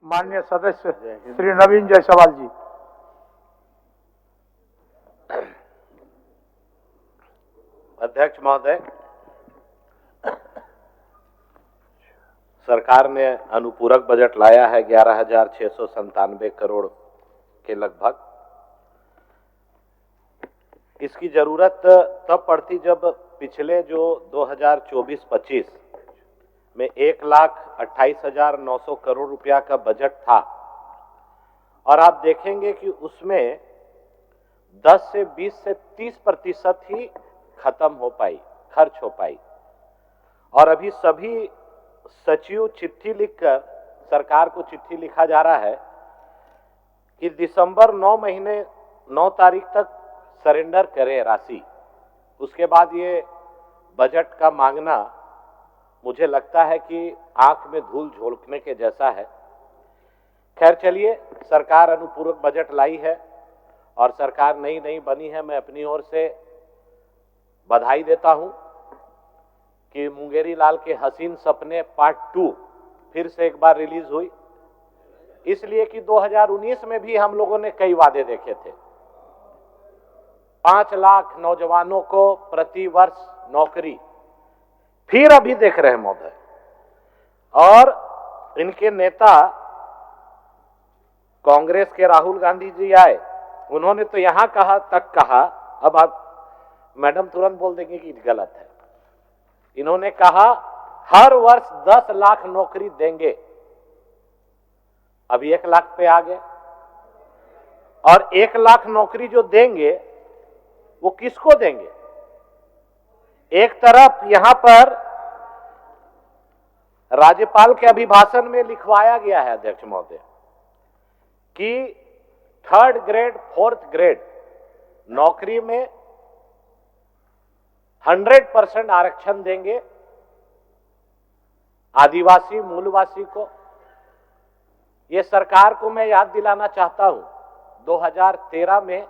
माननीय सदस्य श्री नवीन जायसवाल जी। अध्यक्ष महोदय, सरकार ने अनुपूरक बजट लाया है 11,697 करोड़ के लगभग। इसकी जरूरत तब पड़ती जब पिछले जो 2024-25 में 1,28,900 करोड़ रुपया का बजट था, और आप देखेंगे कि उसमें 10 से 20 से 30% ही खत्म हो पाई, खर्च हो पाई। और अभी सभी सचिव चिट्ठी लिखकर सरकार को चिट्ठी लिखा जा रहा है कि दिसंबर 9 तारीख तक सरेंडर करें राशि। उसके बाद ये बजट का मांगना मुझे लगता है कि आंख में धूल झोंकने के जैसा है। खैर चलिए, सरकार अनुपूरक बजट लाई है और सरकार नई बनी है। मैं अपनी ओर से बधाई देता हूं कि मुंगेरी लाल के हसीन सपने पार्ट 2 फिर से एक बार रिलीज हुई, इसलिए कि 2019 में भी हम लोगों ने कई वादे देखे थे। 5 लाख नौजवानों को प्रति वर्ष नौकरी फिर अभी देख रहे हैं महोदय। और इनके नेता कांग्रेस के राहुल गांधी जी आए, उन्होंने तो यहां कहा, अब आप मैडम तुरंत बोल देंगे कि गलत है। इन्होंने कहा हर वर्ष 10 लाख नौकरी देंगे, अभी 1 लाख पे आ गए। और 1 लाख नौकरी जो देंगे वो किसको देंगे? एक तरफ यहां पर राज्यपाल के अभिभाषण में लिखवाया गया है अध्यक्ष महोदय कि 3rd ग्रेड 4th ग्रेड नौकरी में 100% आरक्षण देंगे आदिवासी मूलवासी को। यह सरकार को मैं याद दिलाना चाहता हूं, 2013 में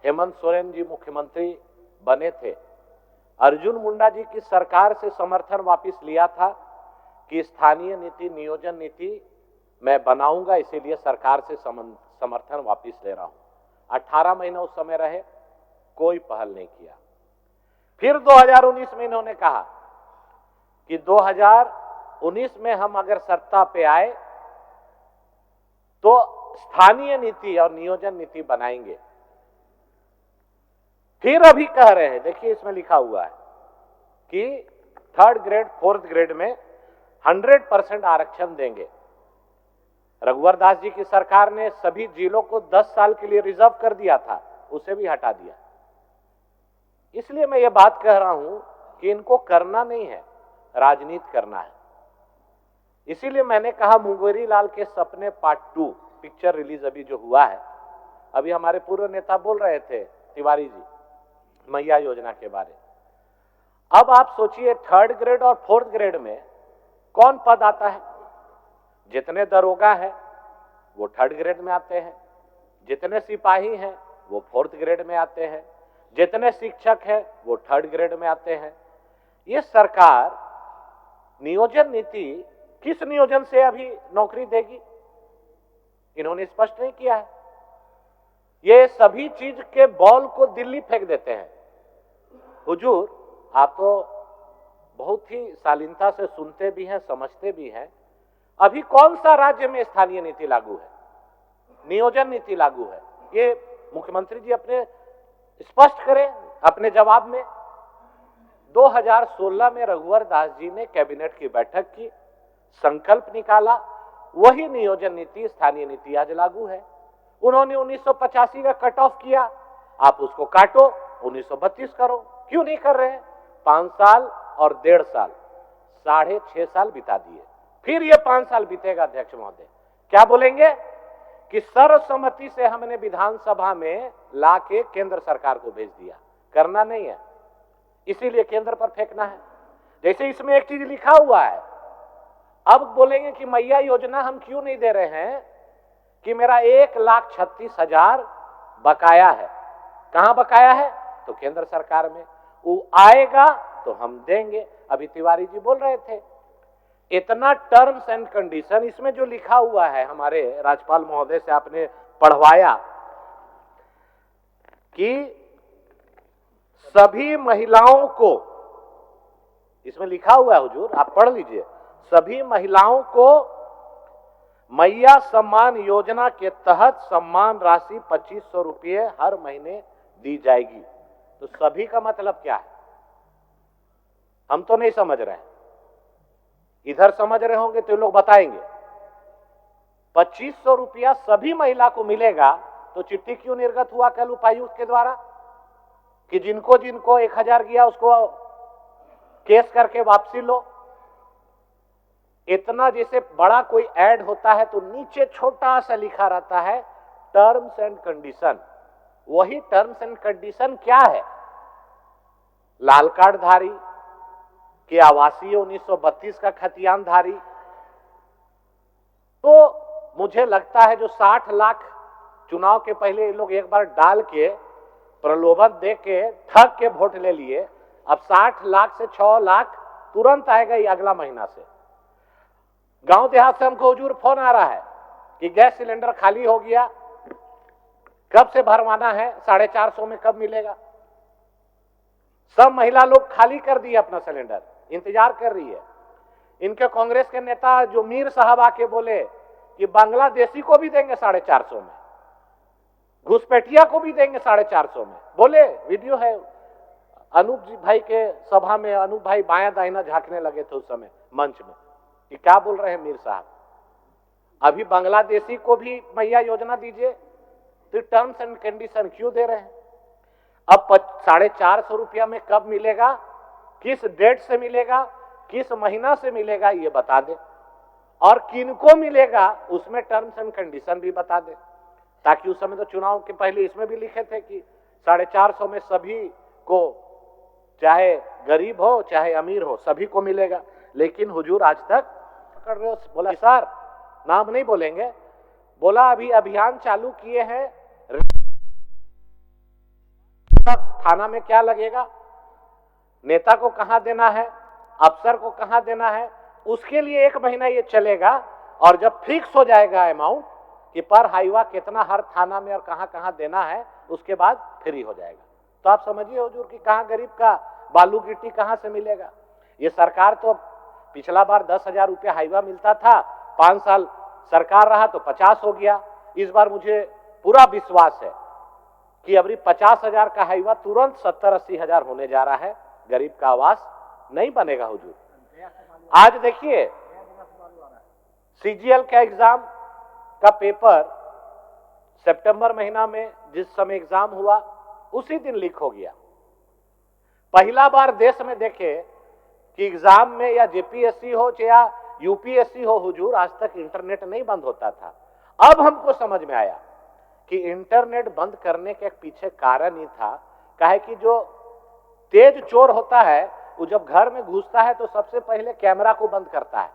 हेमंत सोरेन जी मुख्यमंत्री बने थे। अर्जुन मुंडा जी की सरकार से समर्थन वापस लिया था कि स्थानीय नीति, नियोजन नीति मैं बनाऊंगा, इसीलिए सरकार से समर्थन वापस ले रहा हूं। 18 महीने उस समय रहे, कोई पहल नहीं किया। फिर 2019 में इन्होंने कहा कि 2019 में हम अगर सत्ता पे आए तो स्थानीय नीति और नियोजन नीति बनाएंगे। फिर अभी कह रहे हैं, देखिए इसमें लिखा हुआ है कि 3rd ग्रेड 4th ग्रेड में 100% आरक्षण देंगे। रघुवर दास जी की सरकार ने सभी जिलों को 10 साल के लिए रिजर्व कर दिया था, उसे भी हटा दिया। इसलिए मैं ये बात कह रहा हूं कि इनको करना नहीं है, राजनीति करना है। इसीलिए मैंने कहा मुंगेरी लाल के सपने पार्ट 2 पिक्चर रिलीज अभी जो हुआ है, अभी हमारे पूर्व नेता बोल रहे थे तिवारी जी मैया योजना के बारे। अब आप सोचिए 3rd ग्रेड और 4th ग्रेड में कौन पद आता है? जितने दरोगा हैं वो 3rd ग्रेड में आते हैं, जितने सिपाही हैं वो 4th ग्रेड में आते हैं, जितने शिक्षक हैं वो 3rd ग्रेड में आते हैं। ये सरकार नियोजन नीति किस नियोजन से अभी नौकरी देगी, इन्होंने स्पष्ट नहीं किया है। ये सभी चीज के बॉल को दिल्ली फेंक देते हैं। हुजूर, आप तो बहुत ही शालीनता से सुनते भी हैं, समझते भी हैं। अभी कौन सा राज्य में स्थानीय नीति लागू है, नियोजन नीति लागू है? ये मुख्यमंत्री जी अपने स्पष्ट करें अपने जवाब में। 2016 में रघुवर दास जी ने कैबिनेट की बैठक की, संकल्प निकाला, वही नियोजन नीति, स्थानीय नीति आज लागू है। उन्होंने 1985 का कट ऑफ किया, आप उसको काटो, 1932 करो। क्यों नहीं कर रहे हैं? 5 साल और 1.5 साल, 6.5 साल बिता दिए। फिर ये 5 साल बीतेगा अध्यक्ष महोदय, क्या बोलेंगे कि सर्वसम्मति से हमने विधानसभा में लाके केंद्र सरकार को भेज दिया। करना नहीं है, इसीलिए केंद्र पर फेंकना है। जैसे इसमें एक चीज लिखा हुआ है, अब बोलेंगे कि मैया योजना हम क्यों नहीं दे रहे हैं कि मेरा 1,36,000 बकाया है। कहां बकाया है? तो केंद्र सरकार में। वो आएगा तो हम देंगे। अभी तिवारी जी बोल रहे थे इतना टर्म्स एंड कंडीशन इसमें जो लिखा हुआ है, हमारे राज्यपाल महोदय से आपने पढ़वाया कि सभी महिलाओं को, इसमें लिखा हुआ है हुजूर, आप पढ़ लीजिए, सभी महिलाओं को मैया सम्मान योजना के तहत सम्मान राशि 2500 रुपये हर महीने दी जाएगी। तो सभी का मतलब क्या है, हम तो नहीं समझ रहे हैं, इधर समझ रहे होंगे तो लोग बताएंगे। 2500 रुपया सभी महिला को मिलेगा तो चिट्ठी क्यों निर्गत हुआ कल उपायुक्त के द्वारा कि जिनको जिनको 1000 गया उसको केस करके वापसी लो। इतना जैसे बड़ा कोई ऐड होता है तो नीचे छोटा सा लिखा रहता है टर्म्स एंड कंडीशन। वही टर्म्स एंड कंडीशन क्या है, लाल कार्ड धारी कि आवासीय 1932 का खतियानधारी। तो मुझे लगता है जो 60 लाख चुनाव के पहले ये लोग एक बार डाल के प्रलोभन दे के ठग के वोट ले लिए, अब 60 लाख से 6 लाख तुरंत आएगा ये अगला महीना से। गांव देहात से हमको हुजूर फोन आ रहा है कि गैस सिलेंडर खाली हो गया, कब से भरवाना है, 450 में कब मिलेगा। सब महिला लोग खाली कर दिए अपना सिलेंडर, इंतजार कर रही है। इनके कांग्रेस के नेता जो मीर साहब आके बोले कि बांग्लादेशी को भी देंगे 450 में, घुसपैठिया को भी देंगे 450 में, बोले, वीडियो है। अनूप जी भाई के सभा में अनूप भाई बाया दाहिना झांकने लगे थे उस समय मंच में कि क्या बोल रहे हैं मीर साहब, अभी बांग्लादेशी को भी मैया योजना दीजिए, तो टर्म्स एंड कंडीशन क्यों दे रहे हैं। अब 450 रुपया में कब मिलेगा, किस डेट से मिलेगा, किस महीना से मिलेगा ये बता दे, और किनको मिलेगा उसमें टर्म्स एंड कंडीशन भी बता दे, ताकि उस समय तो चुनाव के पहले इसमें भी लिखे थे कि 450 में सभी को, चाहे गरीब हो चाहे अमीर हो, सभी को मिलेगा। लेकिन हुजूर आज तक पकड़ रहे हो। बोला सर नाम नहीं बोलेंगे, बोला अभी अभियान चालू किए हैं, थाना में क्या लगेगा, नेता को कहां देना है, अफसर को कहां देना है, उसके लिए 1 महीना ये चलेगा। और जब फिक्स हो जाएगा अमाउंट कि पर हाईवा कितना हर थाना में और कहां कहां देना है, उसके बाद फ्री हो जाएगा। तो आप समझिए हुजूर कि कहां गरीब का बालू गिट्टी कहां से मिलेगा। ये सरकार तो पिछला बार 10,000 रुपया हाईवा मिलता था, 5 साल सरकार रहा तो 50 हो गया। इस बार मुझे पूरा विश्वास है कि अभी 50,000 का हाईवा तुरंत 70-80 हजार होने जा रहा है। गरीब का आवास नहीं बनेगा हुजूर। आज देखिए सीजीएल का एग्जाम का पेपर सितंबर महीना में जिस समय एग्जाम हुआ उसी दिन लीक हो गया। पहला बार देश में देखे कि एग्जाम में या जेपीएससी हो या यूपीएससी हो हुजूर, आज तक इंटरनेट नहीं बंद होता था। अब हमको समझ में आया कि इंटरनेट बंद करने के पीछे कारण ही था, काहे कि जो तेज चोर होता है वो जब घर में घुसता है तो सबसे पहले कैमरा को बंद करता है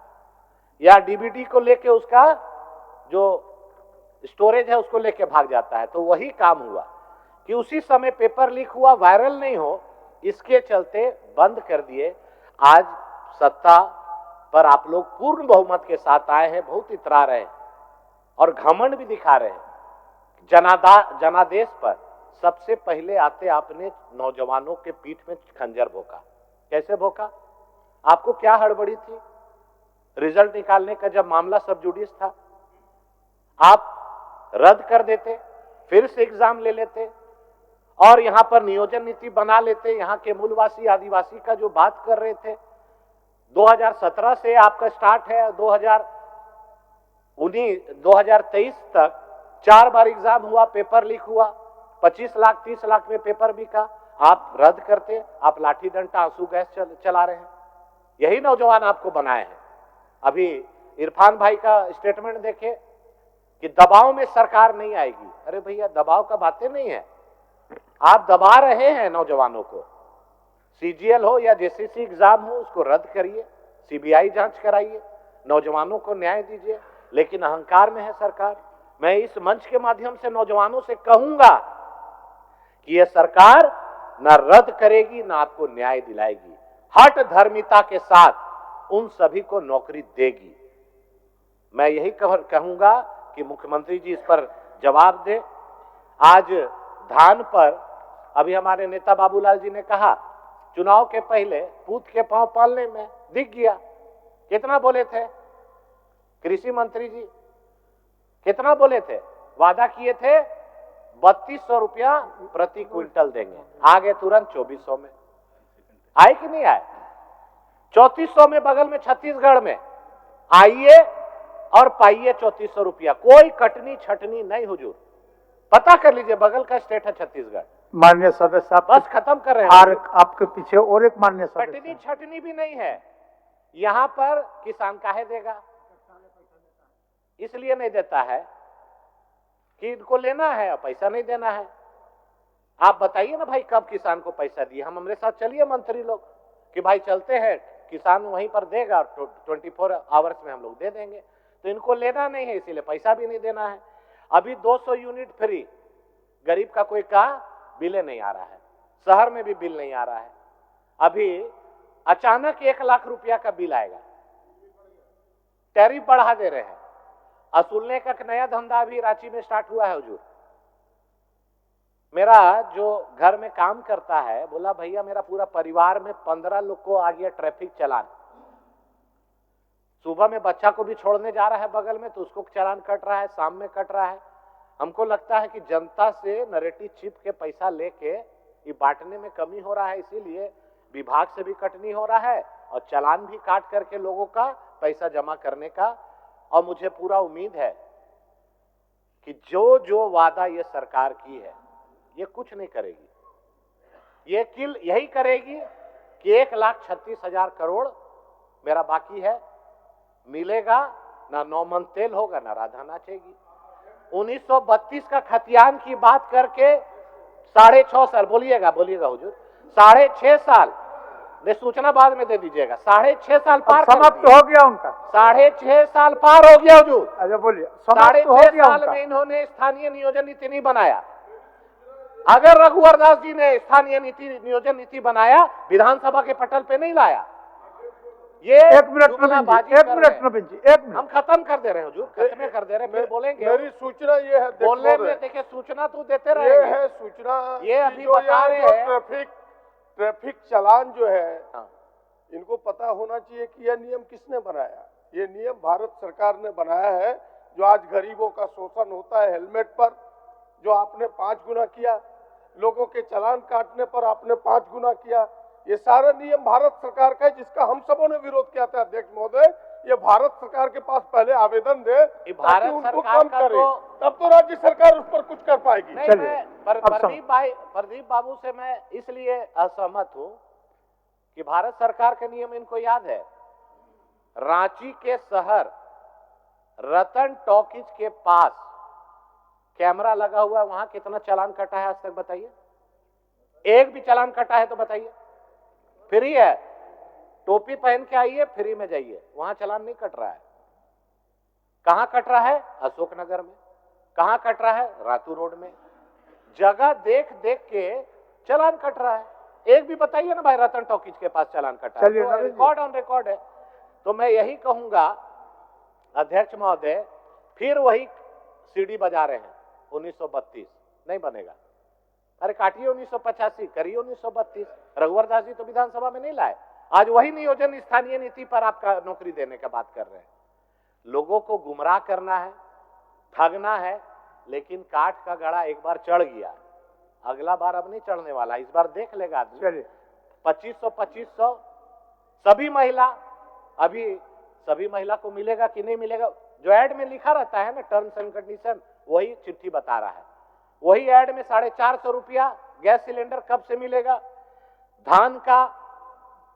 या डीवीडी को लेके उसका जो स्टोरेज है उसको लेके भाग जाता है। तो वही काम हुआ कि उसी समय पेपर लीक हुआ, वायरल नहीं हो, इसके चलते बंद कर दिए। आज सत्ता पर आप लोग पूर्ण बहुमत के साथ आए हैं, बहुत इतरा रहे हैं और घमंड भी दिखा रहे हैं। जनादेश पर सबसे पहले आते आपने नौजवानों के पीठ में खंजर भोंका। कैसे भोंका? आपको क्या हड़बड़ी थी? रिजल्ट निकालने का जब मामला सब जुडिस था, आप रद्द कर देते, फिर से एग्जाम ले लेते और यहां पर नियोजन नीति बना लेते। यहां के मूलवासी आदिवासी का जो बात कर रहे थे, 2017 से आपका स्टार्ट है, 2023 तक 4 बार एग्जाम हुआ, पेपर लीक हुआ, 25 लाख 30 लाख में पेपर बिका। आप रद्द करते, आप लाठी डंडा आंसू गैस चला रहे हैं। यही नौजवान आपको बनाए हैं। अभी इरफान भाई का स्टेटमेंट देखे कि दबाव में सरकार नहीं आएगी। अरे भैया, दबाव का बातें नहीं है, आप दबा रहे हैं नौजवानों को। सीजीएल हो या जेसीसी एग्जाम हो, उसको रद्द करिए, सीबीआई जांच कराइए, नौजवानों को न्याय दीजिए। लेकिन अहंकार में है सरकार। मैं इस मंच के माध्यम से नौजवानों से कहूंगा कि यह सरकार न रद्द करेगी, न आपको न्याय दिलाएगी। हठ धर्मिता के साथ उन सभी को नौकरी देगी। मैं यही कहूंगा कि मुख्यमंत्री जी इस पर जवाब दें। आज धान पर अभी हमारे नेता बाबूलाल जी ने कहा, चुनाव के पहले पूत के पांव पालने में दिख गया। कितना बोले थे कृषि मंत्री जी, कितना बोले थे? वादा किए थे 3200 रुपया प्रति क्विंटल देंगे, आगे तुरंत 2400 में आए कि नहीं आए? 3400 में बगल में छत्तीसगढ़ में आइए और पाइए 3400 रुपया। कोई कटनी छटनी नहीं हुजूर, पता कर लीजिए, बगल का स्टेट है छत्तीसगढ़। माननीय सदस्य साहब, बस खत्म कर रहे हैं। और आपके पीछे और एक माननीय कटनी सदस्य, छटनी भी नहीं है यहां पर। किसान काहे देगा? इसलिए नहीं देता है कि इनको लेना है और पैसा नहीं देना है। आप बताइए ना भाई, कब किसान को पैसा दिए? हम हमारे साथ चलिए मंत्री लोग कि भाई चलते हैं, किसान वहीं पर देगा, 24 आवर्स में हम लोग दे देंगे। तो इनको लेना नहीं है, इसीलिए पैसा भी नहीं देना है। अभी 200 यूनिट फ्री, गरीब का कोई का बिल नहीं आ रहा है, शहर में भी बिल नहीं आ रहा है। अभी अचानक 1 लाख रुपया का बिल आएगा, टैरिफ बढ़ा दे रहे हैं। असूलने का नया धंधा भी रांची में स्टार्ट हुआ है हुजूर। मेरा जो घर में काम करता है बोला, भैया मेरा पूरा परिवार में 15 लोग को आ गया ट्रैफिक चालान। सुबह में बच्चा को भी छोड़ने जा रहा है बगल में, तो उसको चालान कट रहा है, शाम में कट रहा है। हमको लगता है कि जनता से नरेटिव चिप के पैसा लेके ये बांटने में कमी हो रहा है, इसीलिए विभाग से भी कटनी हो रहा है और चालान भी काट करके लोगों का पैसा जमा करने का। और मुझे पूरा उम्मीद है कि जो जो वादा ये सरकार की है ये कुछ नहीं करेगी। ये यही करेगी कि 1,36,000 करोड़ मेरा बाकी है, मिलेगा ना, 9 मन तेल होगा ना राधा नाचेगी। 1932 का खतियान की बात करके 6.5 साल, बोलिएगा हुजूर, 6.5 साल, ने सूचना बाद में दे दीजिएगा, 6.5 साल पार समाप्त हो गया उनका, 6.5 साल पार हो गया हुजूर। अच्छा बोलिए, समाप्त हो 6.5 गया साल उनका। में इन्होंने स्थानीय नियोजन नीति नहीं बनाया। अगर रघुवर दास जी ने स्थानीय नियोजन नीति बनाया, विधानसभा के पटल पे नहीं लाया। ये 1 मिनट नवीन जी, 1 मिनट हम खत्म कर दे रहे हैं हुजूर, खत्म कर दे रहे हैं, फिर बोलेंगे। मेरी सूचना ये है, बोलने में देखिए सूचना तो देते रहे, ये है सूचना, ये अभी बता रहे हैं ट्रैफिक चालान जो है, हाँ। इनको पता होना चाहिए कि यह नियम किसने बनाया। ये नियम भारत सरकार ने बनाया है। जो आज गरीबों का शोषण होता है हेलमेट पर, जो आपने 5 गुना किया, लोगों के चालान काटने पर आपने 5 गुना किया, ये सारा नियम भारत सरकार का है, जिसका हम सबों ने विरोध किया था। अध्यक्ष महोदय, ये भारत सरकार के पास पहले आवेदन दे, भारत उनको सरकार कम का करे, तब तो राज्य सरकार उस पर कुछ कर पाएगी। प्रदीप बाबू से मैं इसलिए असहमत हूं कि भारत सरकार के नियम इनको याद है। रांची के शहर रतन टॉकीज के पास कैमरा लगा हुआ है, वहां कितना चालान कटा है आज तक बताइए? एक भी चालान कटा है तो बताइए? फ्री है, टोपी पहन के आइए, फ्री में जाइए, वहां चालान नहीं कट रहा है। कहां कट रहा है? अशोकनगर में। कहां कट रहा है? रातू रोड में। जगह देख देख के चालान कट रहा है। एक भी बताइए ना भाई, रतन टॉकीज के पास चालान कटा है? तो रिकॉर्ड ऑन रिकॉर्ड है। तो मैं यही कहूंगा अध्यक्ष महोदय, फिर वही सीढ़ी बजा रहे हैं 1932 नहीं बनेगा। अरे काटिए 1985, करिए 1932। रघुवर दास जी तो विधानसभा में नहीं लाए। आज वही नियोजन स्थानीय नीति पर आपका नौकरी देने का बात कर रहे हैं। लोगों को गुमराह करना है, ठगना है, लेकिन काठ का गड़ा एक बार चढ़ गया, अगला बार अब नहीं चढ़ने वाला। इस बार देख लेगा आदमी। 2500 सभी महिला, अभी सभी महिला को मिलेगा कि नहीं मिलेगा? जो ऐड में लिखा रहता है ना टर्म्स एंड कंडीशन, वही चिट्ठी बता रहा है। वही ऐड में 450 रुपया गैस सिलेंडर कब से मिलेगा? धान का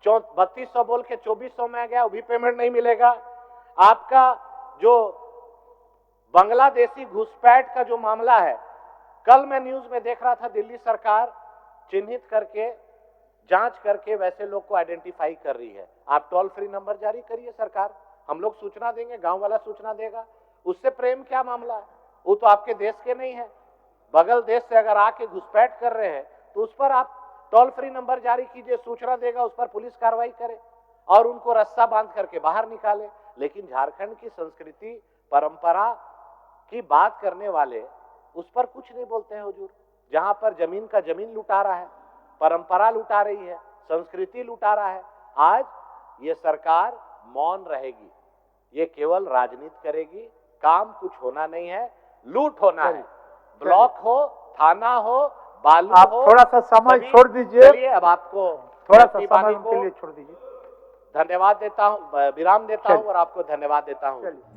3200 बोल के 2400 में आ गया, वो भी पेमेंट नहीं मिलेगा। आपका जो बांग्लादेशी घुसपैठ का जो मामला है, कल मैं न्यूज में देख रहा था, दिल्ली सरकार चिन्हित करके जांच करके वैसे लोग को आइडेंटिफाई कर रही है। आप टोल फ्री नंबर जारी करिए सरकार, हम लोग सूचना देंगे, गांव वाला सूचना देगा। उससे प्रेम क्या मामला है? वो तो आपके देश के नहीं है, बगल देश से अगर आके घुसपैठ कर रहे हैं तो उस पर आप टोल फ्री नंबर जारी कीजिए, सूचना देगा, उस पर पुलिस कार्रवाई करे। और उनको रस्सा बांध करके बाहर निकाले। लेकिन झारखंड की संस्कृति परंपरा की बात करने वाले उस पर कुछ नहीं बोलते हैं हुजूर। जहां पर जमीन का जमीन लुटा रहा है, परंपरा लुटा रही है, संस्कृति लुटा रहा है, आज ये सरकार मौन रहेगी, ये केवल राजनीति करेगी, काम कुछ होना नहीं है, लूट होना है। ब्लॉक हो, थाना हो, बालू आप हो, थोड़ा सा समय सभी- छोड़ दीजिए। चलिए अब आपको थोड़ा सा प्रतिभागी समय को उनके लिए छोड़ दीजिए। धन्यवाद देता हूं, विराम देता हूं चलिए। और आपको धन्यवाद देता हूं। चलिए।